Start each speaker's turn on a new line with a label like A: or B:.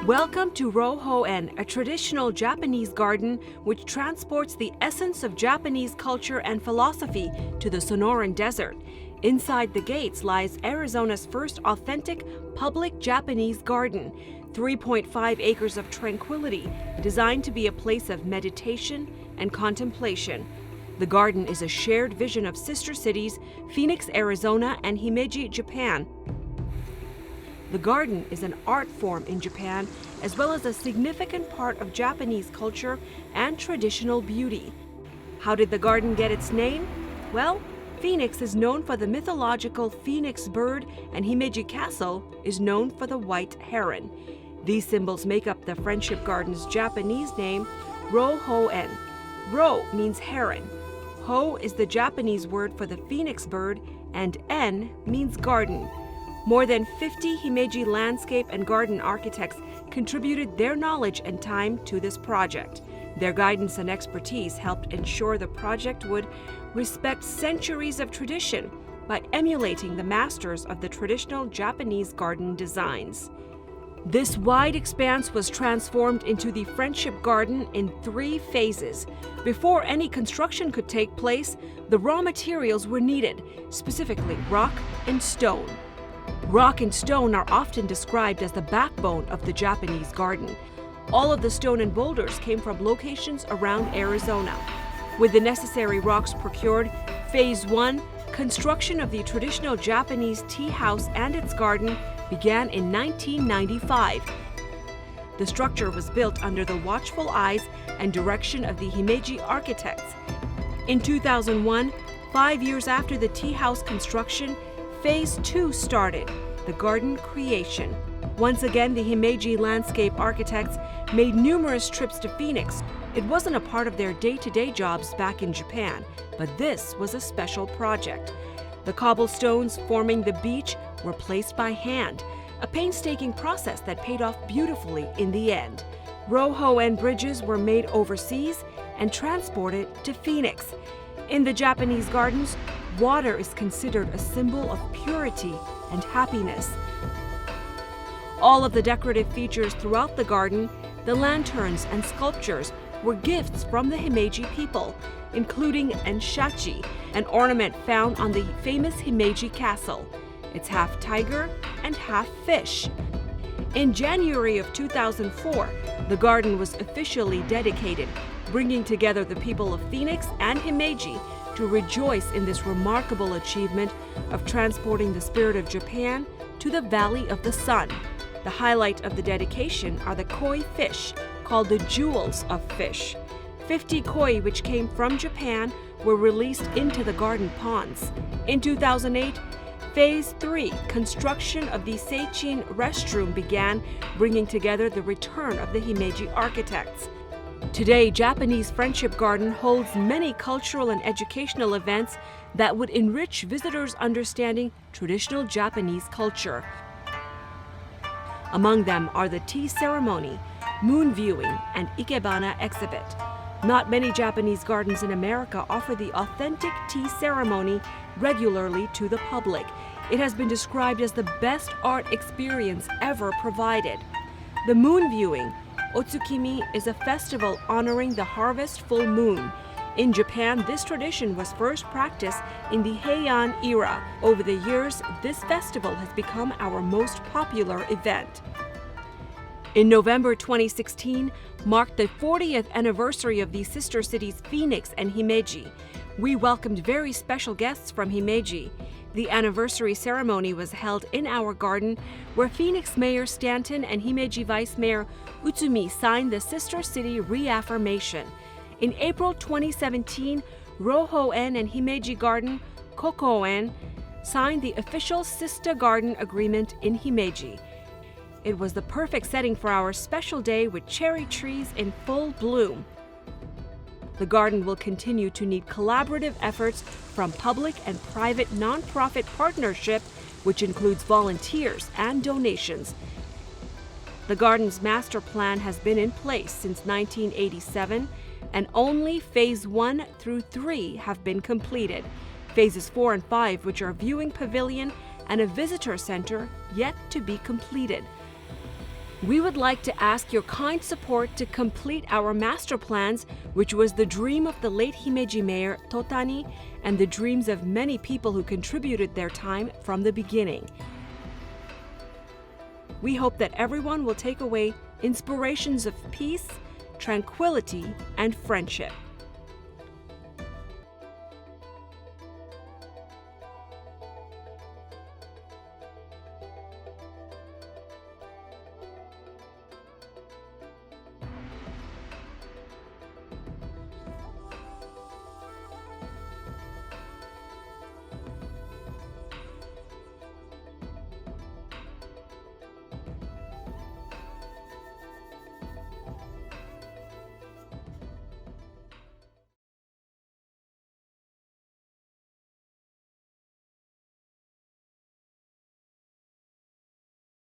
A: Welcome to RoHoEn, a traditional Japanese garden which transports the essence of Japanese culture and philosophy to the Sonoran Desert. Inside the gates lies Arizona's first authentic public Japanese garden, 3.5 acres of tranquility, designed to be a place of meditation and contemplation. The garden is a shared vision of sister cities, Phoenix, Arizona, and Himeji, Japan. The garden is an art form in Japan, as well as a significant part of Japanese culture and traditional beauty. How did the garden get its name? Well, Phoenix is known for the mythological phoenix bird, and Himeji Castle is known for the white heron. These symbols make up the Friendship Garden's Japanese name, RoHoEn. Ro means heron. Ho is the Japanese word for the phoenix bird, and en means garden. More than 50 Himeji landscape and garden architects contributed their knowledge and time to this project. Their guidance and expertise helped ensure the project would respect centuries of tradition by emulating the masters of the traditional Japanese garden designs. This wide expanse was transformed into the Friendship Garden in 3 phases. Before any construction could take place, the raw materials were needed, specifically rock and stone. Rock and stone are often described as the backbone of the Japanese garden. All of the stone and boulders came from locations around Arizona. With the necessary rocks procured, Phase 1, construction of the traditional Japanese tea house and its garden, began in 1995. The structure was built under the watchful eyes and direction of the Himeji architects. In 2001, 5 years after the tea house construction, Phase 2 started, the garden creation. Once again, the Himeji landscape architects made numerous trips to Phoenix. It wasn't a part of their day-to-day jobs back in Japan, but this was a special project. The cobblestones forming the beach were placed by hand, a painstaking process that paid off beautifully in the end. RoHoEn bridges were made overseas and transported to Phoenix. In the Japanese gardens, water is considered a symbol of purity and happiness. All of the decorative features throughout the garden, the lanterns and sculptures, were gifts from the Himeji people, including enshachi, an ornament found on the famous Himeji Castle. It's half tiger and half fish. In January of 2004, the garden was officially dedicated, bringing together the people of Phoenix and Himeji to rejoice in this remarkable achievement of transporting the spirit of Japan to the Valley of the Sun. The highlight of the dedication are the koi fish, called the jewels of fish. 50 koi which came from Japan were released into the garden ponds. In 2008, Phase 3, construction of the Seichin restroom began, bringing together the return of the Himeji architects. Today, Japanese Friendship Garden holds many cultural and educational events that would enrich visitors' understanding traditional Japanese culture. Among them are the tea ceremony, moon viewing, and ikebana exhibit. Not many Japanese gardens in America offer the authentic tea ceremony regularly to the public. It has been described as the best art experience ever provided. The moon viewing, Otsukimi, is a festival honoring the harvest full moon. In Japan, this tradition was first practiced in the Heian era. Over the years, this festival has become our most popular event. In November 2016, marked the 40th anniversary of the sister cities Phoenix and Himeji. We welcomed very special guests from Himeji. The anniversary ceremony was held in our garden, where Phoenix Mayor Stanton and Himeji Vice Mayor Utsumi signed the sister city reaffirmation. In April 2017, RoHoEn and Himeji Garden, RoHoEn, signed the official Sister Garden Agreement in Himeji. It was the perfect setting for our special day with cherry trees in full bloom. The garden will continue to need collaborative efforts from public and private nonprofit partnership, which includes volunteers and donations. The garden's master plan has been in place since 1987, and only Phase 1 through 3 have been completed. Phases 4 and 5, which are viewing pavilion and a visitor center, yet to be completed. We would like to ask your kind support to complete our master plans, which was the dream of the late Himeji mayor Totani and the dreams of many people who contributed their time from the beginning. We hope that everyone will take away inspirations of peace, tranquility, and friendship.